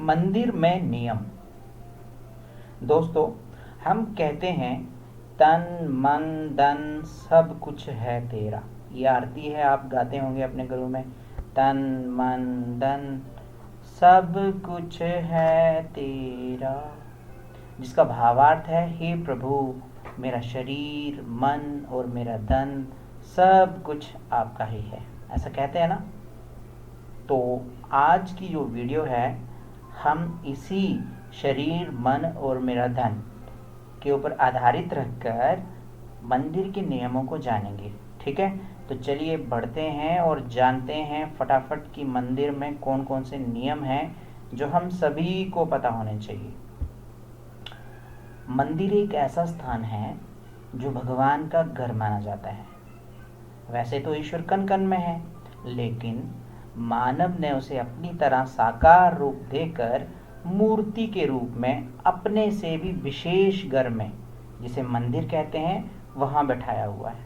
मंदिर में नियम। दोस्तों, हम कहते हैं तन मन धन सब कुछ है तेरा। ये आरती है, आप गाते होंगे अपने घरों में। तन मन धन सब कुछ है तेरा, जिसका भावार्थ है, हे प्रभु, मेरा शरीर मन और मेरा धन सब कुछ आपका ही है। ऐसा कहते हैं ना। तो आज की जो वीडियो है, हम इसी शरीर मन और मेरा धन के ऊपर आधारित रखकर मंदिर के नियमों को जानेंगे। ठीक है, तो चलिए बढ़ते हैं और जानते हैं फटाफट कि मंदिर में कौन कौन से नियम हैं जो हम सभी को पता होने चाहिए। मंदिर एक ऐसा स्थान है जो भगवान का घर माना जाता है। वैसे तो ईश्वर कण कण में है, लेकिन मानव ने उसे अपनी तरह साकार रूप देकर मूर्ति के रूप में अपने से भी विशेष घर में, जिसे मंदिर कहते हैं, वहां बैठाया हुआ है।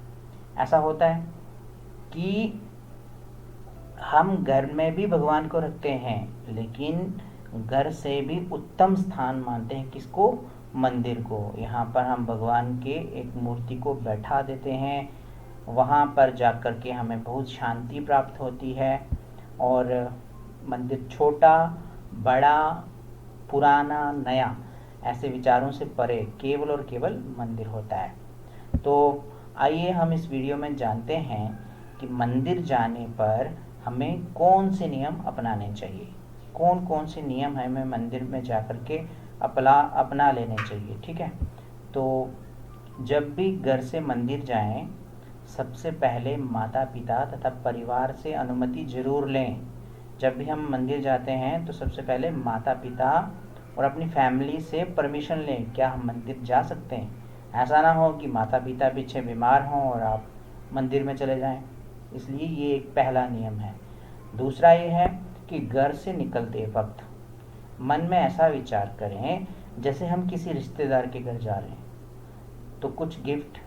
ऐसा होता है कि हम घर में भी भगवान को रखते हैं, लेकिन घर से भी उत्तम स्थान मानते हैं किसको? मंदिर को। यहाँ पर हम भगवान के एक मूर्ति को बैठा देते हैं। वहाँ पर जाकर के हमें बहुत शांति प्राप्त होती है। और मंदिर छोटा बड़ा पुराना नया ऐसे विचारों से परे केवल और केवल मंदिर होता है। तो आइए हम इस वीडियो में जानते हैं कि मंदिर जाने पर हमें कौन से नियम अपनाने चाहिए, कौन कौन से नियम हमें मंदिर में जाकर के अपना लेने चाहिए। ठीक है, तो जब भी घर से मंदिर जाएं, सबसे पहले माता पिता तथा परिवार से अनुमति जरूर लें। जब भी हम मंदिर जाते हैं तो सबसे पहले माता पिता और अपनी फैमिली से परमिशन लें, क्या हम मंदिर जा सकते हैं। ऐसा ना हो कि माता पिता पीछे बीमार हों और आप मंदिर में चले जाएं। इसलिए ये एक पहला नियम है। दूसरा ये है कि घर से निकलते वक्त मन में ऐसा विचार करें जैसे हम किसी रिश्तेदार के घर जा रहे हैं। तो कुछ गिफ्ट,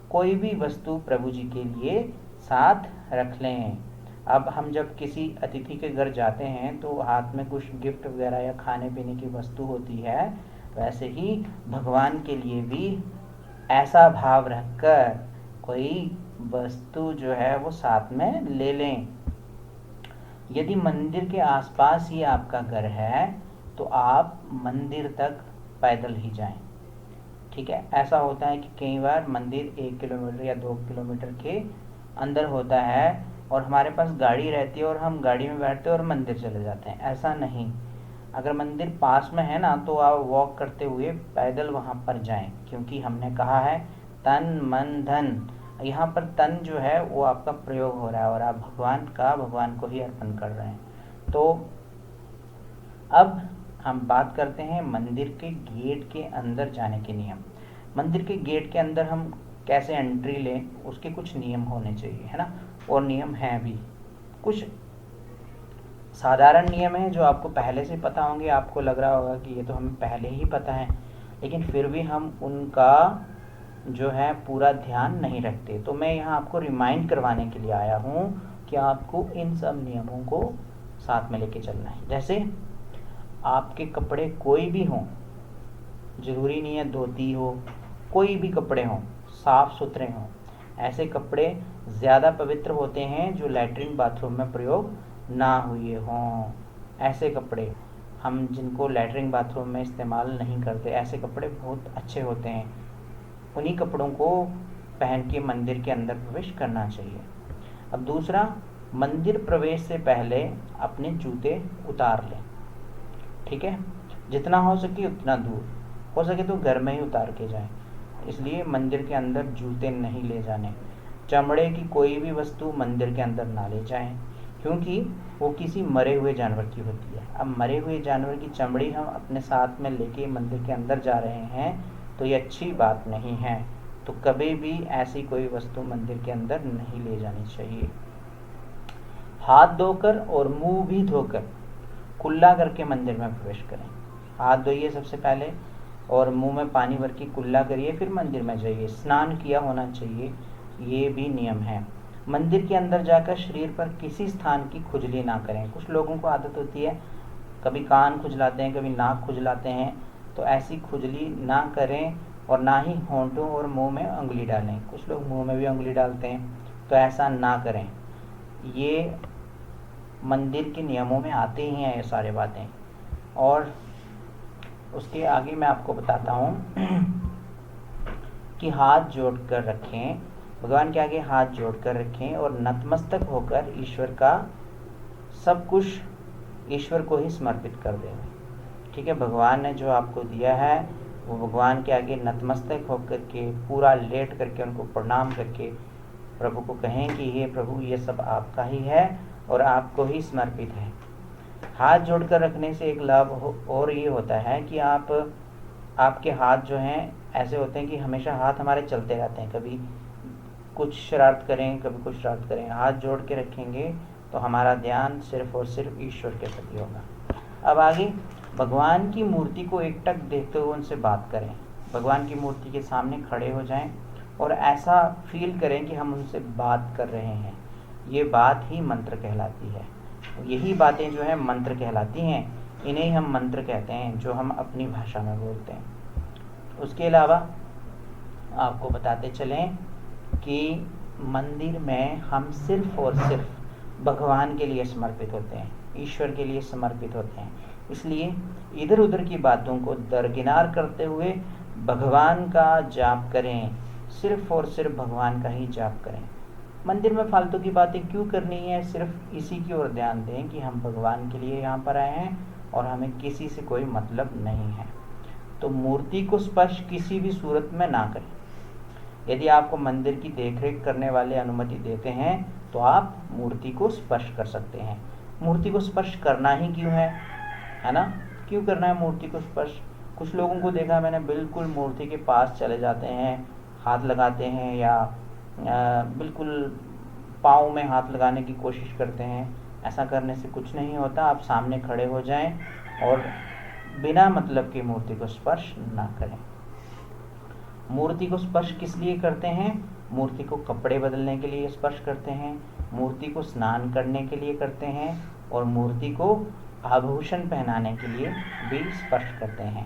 कोई भी वस्तु प्रभु जी के लिए साथ रख लें। अब हम जब किसी अतिथि के घर जाते हैं तो हाथ में कुछ गिफ्ट वगैरह या खाने पीने की वस्तु होती है। वैसे ही भगवान के लिए भी ऐसा भाव रखकर कोई वस्तु जो है वो साथ में ले लें। यदि मंदिर के आसपास ही आपका घर है तो आप मंदिर तक पैदल ही जाएं। ठीक है, ऐसा होता है कि कई बार मंदिर 1 किलोमीटर या 2 किलोमीटर के अंदर होता है और हमारे पास गाड़ी रहती है और हम गाड़ी में बैठते हैं और मंदिर चले जाते हैं। ऐसा नहीं, अगर मंदिर पास में है ना तो आप वॉक करते हुए पैदल वहाँ पर जाएं, क्योंकि हमने कहा है तन मन धन। यहाँ पर तन जो है वो आपका प्रयोग हो रहा है और आप भगवान को ही अर्पण कर रहे हैं। तो अब हम बात करते हैं मंदिर के गेट के अंदर जाने के नियम। मंदिर के गेट के अंदर हम कैसे एंट्री लें, उसके कुछ नियम होने चाहिए, है ना। और नियम हैं भी कुछ साधारण नियम हैं जो आपको पहले से पता होंगे। आपको लग रहा होगा कि ये तो हमें पहले ही पता है, लेकिन फिर भी हम उनका जो है पूरा ध्यान नहीं रखते। तो मैं यहाँ आपको रिमाइंड करवाने के लिए आया हूँ कि आपको इन सब नियमों को साथ में लेके चलना है। जैसे आपके कपड़े कोई भी हों, जरूरी नहीं है धोती हो, कोई भी कपड़े हों, साफ सुथरे हों। ऐसे कपड़े ज़्यादा पवित्र होते हैं जो लैट्रिन बाथरूम में प्रयोग ना हुए हों। ऐसे कपड़े हम जिनको लैट्रिन बाथरूम में इस्तेमाल नहीं करते, ऐसे कपड़े बहुत अच्छे होते हैं। उन्हीं कपड़ों को पहन के मंदिर के अंदर प्रवेश करना चाहिए। अब दूसरा, मंदिर प्रवेश से पहले अपने जूते उतार लें। ठीक है, जितना हो सके उतना दूर, हो सके तो घर में ही उतार के जाएं। इसलिए मंदिर के अंदर जूते नहीं ले जाने। चमड़े की कोई भी वस्तु मंदिर के अंदर ना ले जाएं, क्योंकि वो किसी मरे हुए जानवर की होती है। अब मरे हुए जानवर की चमड़ी हम अपने साथ में लेके मंदिर के अंदर जा रहे हैं तो ये अच्छी बात नहीं है। तो कभी भी ऐसी कोई वस्तु मंदिर के अंदर नहीं ले जानी चाहिए। हाथ धोकर और मुंह भी धोकर कुल्ला करके मंदिर में प्रवेश करें। हाथ धोइए सबसे पहले और मुंह में पानी भर के कुल्ला करिए, फिर मंदिर में जाइए। स्नान किया होना चाहिए, ये भी नियम है। मंदिर के अंदर जाकर शरीर पर किसी स्थान की खुजली ना करें। कुछ लोगों को आदत होती है कभी कान खुजलाते हैं, कभी नाक खुजलाते हैं, तो ऐसी खुजली ना करें और ना ही होंठों और मुंह में उंगली डालें। कुछ लोग मुंह में भी उंगली डालते हैं, तो ऐसा ना करें। ये मंदिर के नियमों में आते ही हैं ये सारी बातें। और उसके आगे मैं आपको बताता हूँ कि हाथ जोड़ कर रखें, भगवान के आगे हाथ जोड़ कर रखें और नतमस्तक होकर ईश्वर का सब कुछ ईश्वर को ही समर्पित कर दें। ठीक है, भगवान ने जो आपको दिया है वो भगवान के आगे नतमस्तक होकर के, पूरा लेट करके, उनको प्रणाम करके प्रभु को कहें कि हे प्रभु, ये सब आपका ही है और आपको ही समर्पित है। हाथ जोड़कर रखने से एक लाभ और ये होता है कि आपके हाथ जो हैं ऐसे होते हैं कि हमेशा हाथ हमारे चलते रहते हैं, कभी कुछ शरारत करें, कभी कुछ शरारत करें। हाथ जोड़ के रखेंगे तो हमारा ध्यान सिर्फ और सिर्फ ईश्वर के प्रति होगा। अब आगे, भगवान की मूर्ति को एकटक देखते हुए उनसे बात करें। भगवान की मूर्ति के सामने खड़े हो जाएं और ऐसा फील करें कि हम उनसे बात कर रहे हैं। ये बात ही मंत्र कहलाती है। यही बातें जो है मंत्र कहलाती हैं। इन्हें हम मंत्र कहते हैं, जो हम अपनी भाषा में बोलते हैं। उसके अलावा आपको बताते चलें कि मंदिर में हम सिर्फ और सिर्फ भगवान के लिए समर्पित होते हैं, ईश्वर के लिए समर्पित होते हैं। इसलिए इधर उधर की बातों को दरकिनार करते हुए भगवान का जाप करें, सिर्फ और सिर्फ भगवान का ही जाप करें। मंदिर में फालतू की बातें क्यों करनी है, सिर्फ इसी की ओर ध्यान दें कि हम भगवान के लिए यहाँ पर आए हैं और हमें किसी से कोई मतलब नहीं है। तो मूर्ति को स्पर्श किसी भी सूरत में ना करें। यदि आपको मंदिर की देखरेख करने वाले अनुमति देते हैं तो आप मूर्ति को स्पर्श कर सकते हैं। मूर्ति को स्पर्श करना ही क्यों है ना? क्यों करना है मूर्ति को स्पर्श? कुछ लोगों को देखा मैंने, बिल्कुल मूर्ति के पास चले जाते हैं, हाथ लगाते हैं, या बिल्कुल पाँव में हाथ लगाने की कोशिश करते हैं। ऐसा करने से कुछ नहीं होता। आप सामने खड़े हो जाएं और बिना मतलब की मूर्ति को स्पर्श ना करें। मूर्ति को स्पर्श किस लिए करते हैं? मूर्ति को कपड़े बदलने के लिए स्पर्श करते हैं, मूर्ति को स्नान करने के लिए करते हैं, और मूर्ति को आभूषण पहनाने के लिए भी स्पर्श करते हैं।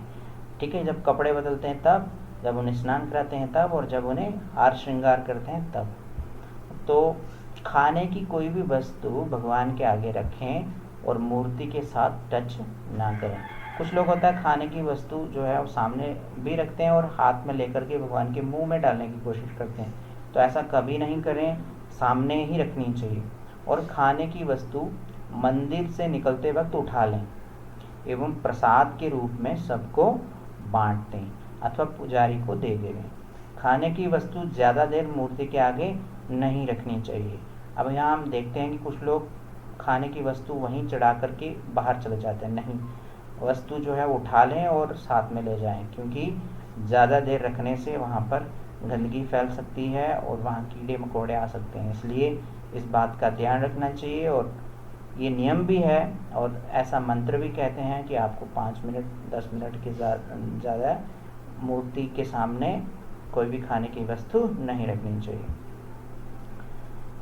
ठीक है, जब कपड़े बदलते हैं तब, जब उन्हें स्नान कराते हैं तब, और जब उन्हें हार श्रृंगार करते हैं तब। तो खाने की कोई भी वस्तु भगवान के आगे रखें और मूर्ति के साथ टच ना करें। कुछ लोग होता है खाने की वस्तु जो है वो सामने भी रखते हैं और हाथ में लेकर के भगवान के मुंह में डालने की कोशिश करते हैं। तो ऐसा कभी नहीं करें, सामने ही रखनी चाहिए। और खाने की वस्तु मंदिर से निकलते वक्त उठा लें एवं प्रसाद के रूप में सबको बांट दें अथवा पुजारी को दे दें। खाने की वस्तु ज़्यादा देर मूर्ति के आगे नहीं रखनी चाहिए। अब यहाँ हम देखते हैं कि कुछ लोग खाने की वस्तु वहीं चढ़ा करके बाहर चले जाते हैं। नहीं, वस्तु जो है वो उठा लें और साथ में ले जाएं, क्योंकि ज़्यादा देर रखने से वहाँ पर गंदगी फैल सकती है और वहाँ कीड़े मकोड़े आ सकते हैं। इसलिए इस बात का ध्यान रखना चाहिए। और ये नियम भी है और ऐसा मंत्र भी कहते हैं कि आपको 5 मिनट 10 मिनट के ज़्यादा मूर्ति के सामने कोई भी खाने की वस्तु नहीं रखनी चाहिए।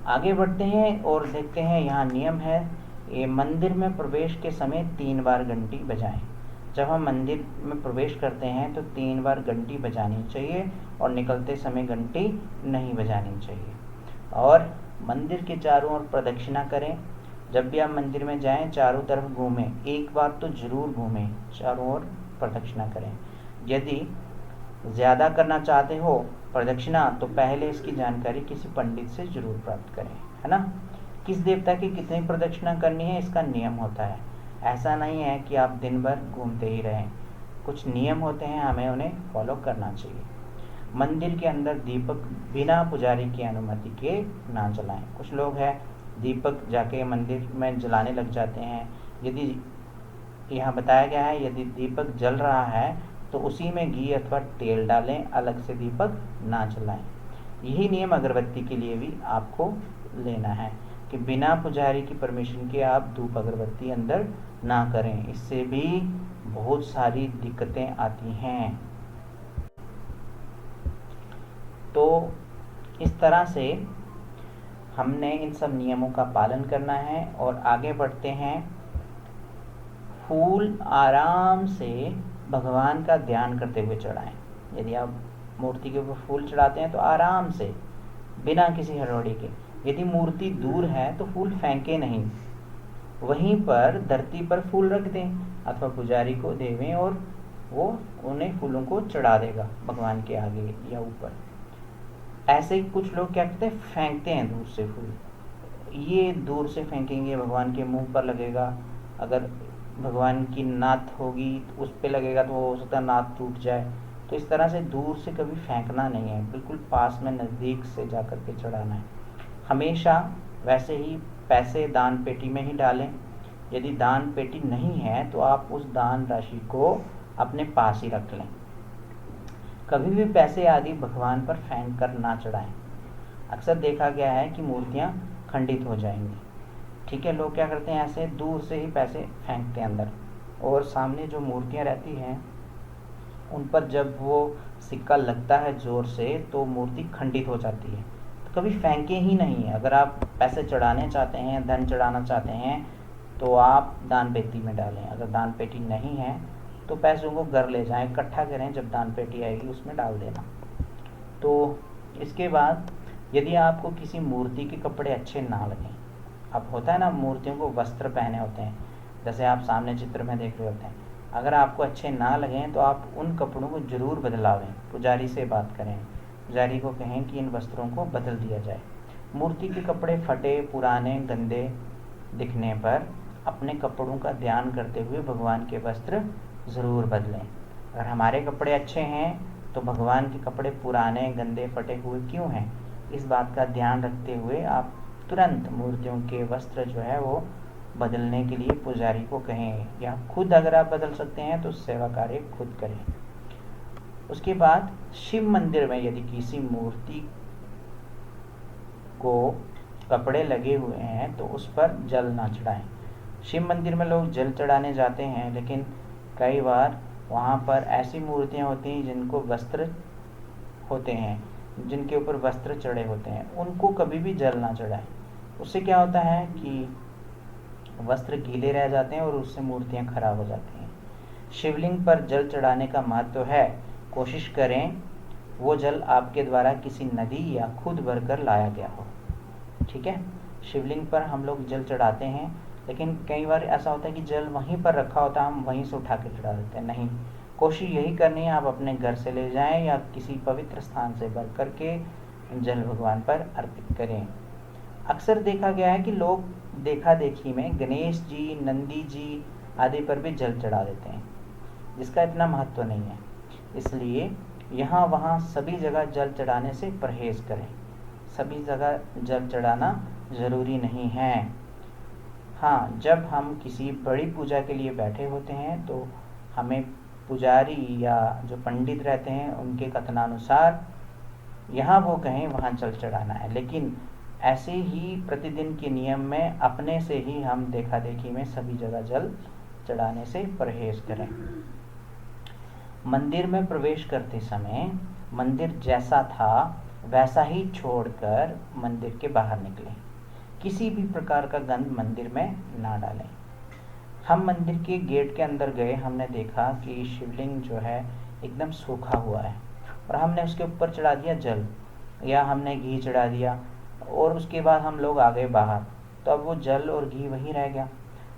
आगे बढ़ते हैं और देखते हैं, यहाँ नियम है, ये मंदिर में प्रवेश के समय 3 बार घंटी बजाएं। जब हम मंदिर में प्रवेश करते हैं तो 3 बार घंटी बजानी चाहिए और निकलते समय घंटी नहीं बजानी चाहिए। और मंदिर के चारों ओर प्रदक्षिणा करें। जब भी आप मंदिर में जाएं चारों तरफ घूमें, एक बार तो जरूर घूमें, चारों ओर प्रदक्षिणा करें। यदि ज़्यादा करना चाहते हो प्रदक्षिणा तो पहले इसकी जानकारी किसी पंडित से जरूर प्राप्त करें, है ना? किस देवता की कितनी प्रदक्षिणा करनी है इसका नियम होता है। ऐसा नहीं है कि आप दिन भर घूमते ही रहें। कुछ नियम होते हैं, हमें उन्हें फॉलो करना चाहिए। मंदिर के अंदर दीपक बिना पुजारी की अनुमति के ना जलाएं। कुछ लोग हैं दीपक जाके मंदिर में जलाने लग जाते हैं। यदि यहाँ बताया गया है यदि दीपक जल रहा है तो उसी में घी अथवा तेल डालें, अलग से दीपक ना जलाएं। यही नियम अगरबत्ती के लिए भी आपको लेना है कि बिना पुजारी की परमिशन के आप धूप अगरबत्ती अंदर ना करें। इससे भी बहुत सारी दिक्कतें आती हैं। तो इस तरह से हमने इन सब नियमों का पालन करना है। और आगे बढ़ते हैं, फूल आराम से भगवान का ध्यान करते हुए चढ़ाएं। यदि आप मूर्ति के ऊपर फूल चढ़ाते हैं तो आराम से, बिना किसी हड़बड़ी के। यदि मूर्ति दूर है तो फूल फेंके नहीं, वहीं पर धरती पर फूल रख दें अथवा पुजारी को देवें और वो उन्हें फूलों को चढ़ा देगा भगवान के आगे या ऊपर। ऐसे ही कुछ लोग क्या करते हैं, फेंकते हैं दूर से फूल। ये दूर से फेंकेंगे, भगवान के मुंह पर लगेगा, अगर भगवान की नाथ होगी तो उस पर लगेगा तो हो सकता है नाथ टूट जाए। तो इस तरह से दूर से कभी फेंकना नहीं है, बिल्कुल पास में नज़दीक से जा कर के चढ़ाना है। हमेशा वैसे ही पैसे दान पेटी में ही डालें। यदि दान पेटी नहीं है तो आप उस दान राशि को अपने पास ही रख लें। कभी भी पैसे आदि भगवान पर फेंक कर ना चढ़ाएं। अक्सर देखा गया है कि मूर्तियां खंडित हो जाएंगी। ठीक है, लोग क्या करते हैं, ऐसे दूर से ही पैसे फेंकते हैं अंदर, और सामने जो मूर्तियां रहती हैं उन पर जब वो सिक्का लगता है जोर से तो मूर्ति खंडित हो जाती है। तो कभी फेंके ही नहीं है। अगर आप पैसे चढ़ाने चाहते हैं, धन चढ़ाना चाहते हैं, तो आप दान पेटी में डालें। अगर दान पेटी नहीं है तो पैसों को घर ले जाएं, इकट्ठा करें, जब दान पेटी आएगी उसमें डाल देना। तो इसके बाद यदि आपको किसी मूर्ति के कपड़े अच्छे ना लगें, अब होता है ना मूर्तियों को वस्त्र पहने होते हैं, जैसे आप सामने चित्र में देख रहे होते हैं, अगर आपको अच्छे ना लगें तो आप उन कपड़ों को जरूर बदलावें। पुजारी से बात करें, पुजारी को कहें कि इन वस्त्रों को बदल दिया जाए। मूर्ति के कपड़े फटे, पुराने, गंदे दिखने पर अपने कपड़ों का ध्यान करते हुए भगवान के वस्त्र ज़रूर बदलें। अगर हमारे कपड़े अच्छे हैं तो भगवान के कपड़े पुराने, गंदे, फटे हुए क्यों हैं? इस बात का ध्यान रखते हुए आप तुरंत मूर्तियों के वस्त्र जो है वो बदलने के लिए पुजारी को कहें, या खुद अगर आप बदल सकते हैं तो सेवा कार्य खुद करें। उसके बाद शिव मंदिर में यदि किसी मूर्ति को कपड़े लगे हुए हैं तो उस पर जल ना चढ़ाएं। शिव मंदिर में लोग जल चढ़ाने जाते हैं, लेकिन कई बार वहाँ पर ऐसी मूर्तियाँ होती हैं जिनको वस्त्र होते हैं, जिनके ऊपर वस्त्र चढ़े होते हैं, उनको कभी भी जल ना चढ़ाएं। उससे क्या होता है कि वस्त्र गीले रह जाते हैं और उससे मूर्तियाँ खराब हो जाती हैं। शिवलिंग पर जल चढ़ाने का महत्व है, कोशिश करें वो जल आपके द्वारा किसी नदी या खुद भरकर लाया गया हो। ठीक है, शिवलिंग पर हम लोग जल चढ़ाते हैं, लेकिन कई बार ऐसा होता है कि जल वहीं पर रखा होता है, हम वहीं से उठा के चढ़ा देते हैं। नहीं, कोशिश यही करनी है आप अपने घर से ले जाएं या किसी पवित्र स्थान से भर करके जल भगवान पर अर्पित करें। अक्सर देखा गया है कि लोग देखा देखी में गणेश जी, नंदी जी आदि पर भी जल चढ़ा देते हैं, जिसका इतना महत्व नहीं है। इसलिए यहाँ वहाँ सभी जगह जल चढ़ाने से परहेज करें। सभी जगह जल चढ़ाना ज़रूरी नहीं है। हाँ, जब हम किसी बड़ी पूजा के लिए बैठे होते हैं तो हमें पुजारी या जो पंडित रहते हैं उनके कथनानुसार यहाँ वो कहें वहाँ जल चढ़ाना है, लेकिन ऐसे ही प्रतिदिन के नियम में अपने से ही हम देखा देखी में सभी जगह जल चढ़ाने से परहेज करें। मंदिर में प्रवेश करते समय मंदिर जैसा था वैसा ही छोड़कर मंदिर के बाहर निकलें। किसी भी प्रकार का गंध मंदिर में ना डालें। हम मंदिर के गेट के अंदर गए, हमने देखा कि शिवलिंग जो है एकदम सूखा हुआ है और हमने उसके ऊपर चढ़ा दिया जल या हमने घी चढ़ा दिया और उसके बाद हम लोग आ गए बाहर, तो अब वो जल और घी वहीं रह गया।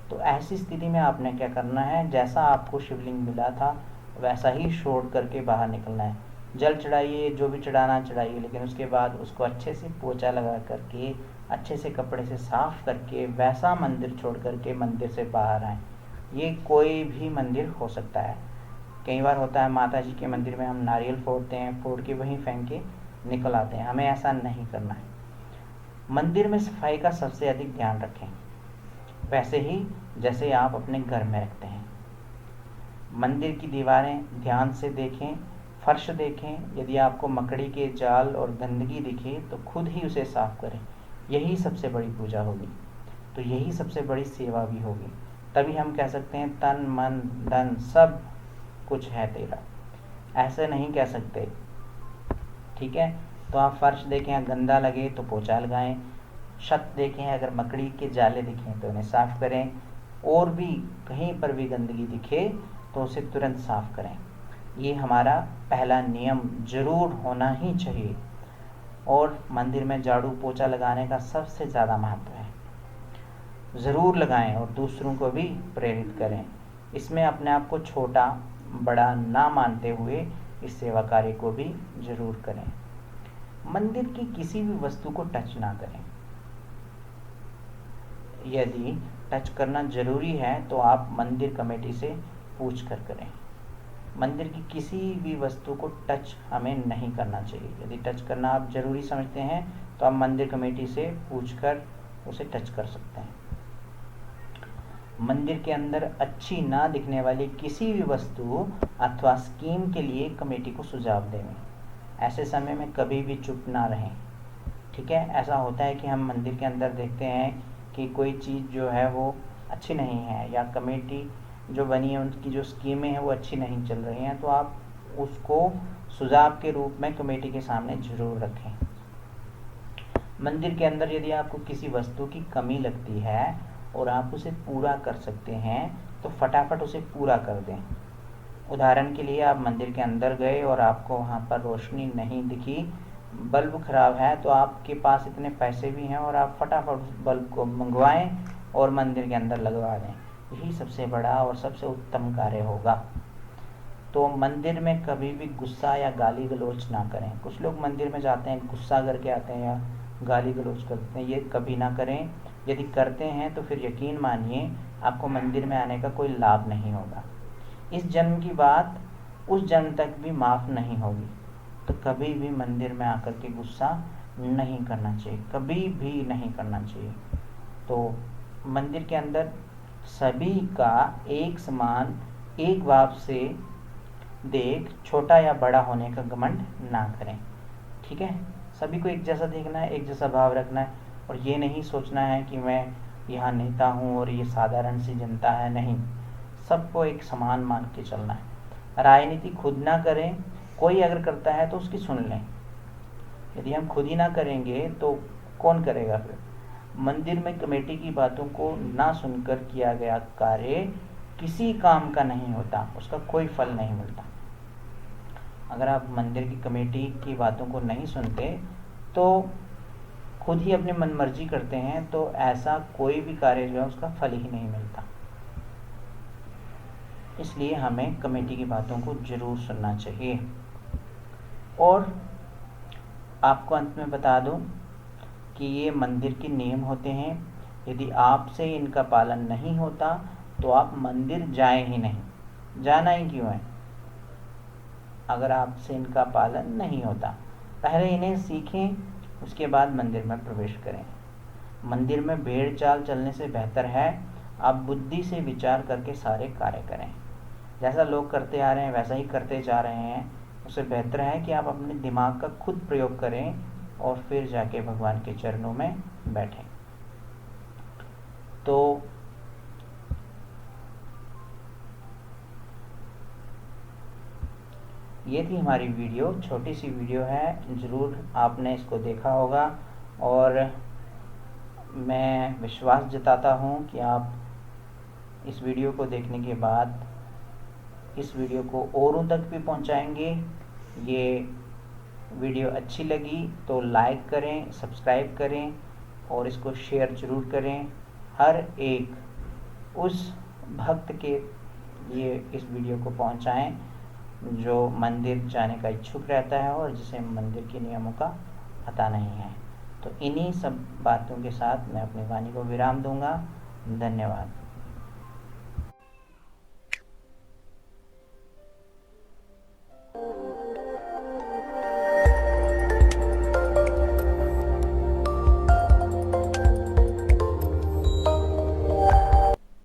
तो ऐसी स्थिति में आपने क्या करना है, जैसा आपको शिवलिंग मिला था वैसा ही छोड़ करके बाहर निकलना है। जल चढ़ाइए, जो भी चढ़ाना चढ़ाइए, लेकिन उसके बाद उसको अच्छे से पोंछा लगा करके, अच्छे से कपड़े से साफ करके वैसा मंदिर छोड़ करके मंदिर से बाहर आए। ये कोई भी मंदिर हो सकता है। कई बार होता है माता जी के मंदिर में हम नारियल फोड़ते हैं, फोड़ के वहीं फेंक के निकल आते हैं। हमें ऐसा नहीं करना है। मंदिर में सफाई का सबसे अधिक ध्यान रखें, वैसे ही जैसे आप अपने घर में रखते हैं। मंदिर की दीवारें ध्यान से देखें, फर्श देखें। यदि आपको मकड़ी के जाल और गंदगी दिखे तो खुद ही उसे साफ करें। यही सबसे बड़ी पूजा होगी, तो यही सबसे बड़ी सेवा भी होगी। तभी हम कह सकते हैं तन मन धन सब कुछ है तेरा। ऐसे नहीं कह सकते। ठीक है, तो आप फर्श देखें गंदा लगे तो पोंछा लगाएं, छत देखें अगर मकड़ी के जाले दिखें तो उन्हें साफ करें, और भी कहीं पर भी गंदगी दिखे तो उसे तुरंत साफ करें। ये हमारा पहला नियम जरूर होना ही चाहिए। और मंदिर में झाड़ू पोछा लगाने का सबसे ज़्यादा महत्व है, ज़रूर लगाएं और दूसरों को भी प्रेरित करें। इसमें अपने आप को छोटा बड़ा ना मानते हुए इस सेवा कार्य को भी जरूर करें। मंदिर की किसी भी वस्तु को टच ना करें। यदि टच करना जरूरी है तो आप मंदिर कमेटी से पूछ कर करें। मंदिर की किसी भी वस्तु को टच हमें नहीं करना चाहिए। यदि टच करना आप जरूरी समझते हैं तो आप मंदिर कमेटी से पूछकर उसे टच कर सकते हैं। मंदिर के अंदर अच्छी ना दिखने वाली किसी भी वस्तु अथवा स्कीम के लिए कमेटी को सुझाव दें। ऐसे समय में कभी भी चुप ना रहें, ठीक है। ऐसा होता है कि हम मंदिर के अंदर देखते हैं कि कोई चीज़ जो है वो अच्छी नहीं है, या कमेटी जो बनी है उनकी जो स्कीमें हैं वो अच्छी नहीं चल रही हैं, तो आप उसको सुझाव के रूप में कमेटी के सामने जरूर रखें। मंदिर के अंदर यदि आपको किसी वस्तु की कमी लगती है और आप उसे पूरा कर सकते हैं तो फटाफट उसे पूरा कर दें। उदाहरण के लिए आप मंदिर के अंदर गए और आपको वहाँ पर रोशनी नहीं दिखी, बल्ब खराब है, तो आपके पास इतने पैसे भी हैं और आप फटाफट उस बल्ब को मंगवाएं और मंदिर के अंदर लगवा दें। यही सबसे बड़ा और सबसे उत्तम कार्य होगा। तो मंदिर में कभी भी गुस्सा या गाली गलौज ना करें। कुछ लोग मंदिर में जाते हैं गुस्सा करके आते हैं या गाली गलौज करते हैं, ये कभी ना करें। यदि करते हैं तो फिर यकीन मानिए आपको मंदिर में आने का कोई लाभ नहीं होगा। इस जन्म की बात उस जन्म तक भी माफ़ नहीं होगी। तो कभी भी मंदिर में आकर के गुस्सा नहीं करना चाहिए, कभी भी नहीं करना चाहिए। तो मंदिर के अंदर सभी का एक समान एक भाव से देख छोटा या बड़ा होने का घमंड ना करें, ठीक है। सभी को एक जैसा देखना है, एक जैसा भाव रखना है, और ये नहीं सोचना है कि मैं यहाँ नेता हूँ और ये साधारण सी जनता है। नहीं, सबको एक समान मान के चलना है। राजनीति खुद ना करें, कोई अगर करता है तो उसकी सुन लें। यदि हम खुद ही ना करेंगे तो कौन करेगा फिर। मंदिर में कमेटी की बातों को ना सुनकर किया गया कार्य किसी काम का नहीं होता, उसका कोई फल नहीं मिलता। अगर आप मंदिर की कमेटी की बातों को नहीं सुनते तो खुद ही अपनी मनमर्जी करते हैं, तो ऐसा कोई भी कार्य जो है उसका फल ही नहीं मिलता। इसलिए हमें कमेटी की बातों को जरूर सुनना चाहिए। और आपको अंत में बता दूं कि ये मंदिर के नियम होते हैं, यदि आपसे इनका पालन नहीं होता तो आप मंदिर जाएं ही नहीं। जाना ही क्यों है अगर आपसे इनका पालन नहीं होता। पहले इन्हें सीखें, उसके बाद मंदिर में प्रवेश करें। मंदिर में भेड़ चाल चलने से बेहतर है आप बुद्धि से विचार करके सारे कार्य करें। जैसा लोग करते आ रहे हैं वैसा ही करते जा रहे हैं, उससे बेहतर है कि आप अपने दिमाग का खुद प्रयोग करें और फिर जाके भगवान के चरणों में बैठें। तो ये थी हमारी वीडियो, छोटी सी वीडियो है, ज़रूर आपने इसको देखा होगा और मैं विश्वास जताता हूँ कि आप इस वीडियो को देखने के बाद इस वीडियो को औरों तक भी पहुँचाएंगे। ये वीडियो अच्छी लगी तो लाइक करें, सब्सक्राइब करें और इसको शेयर ज़रूर करें। हर एक उस भक्त के लिए इस वीडियो को पहुँचाएं जो मंदिर जाने का इच्छुक रहता है और जिसे मंदिर के नियमों का पता नहीं है। तो इन्हीं सब बातों के साथ मैं अपनी वाणी को विराम दूंगा। धन्यवाद।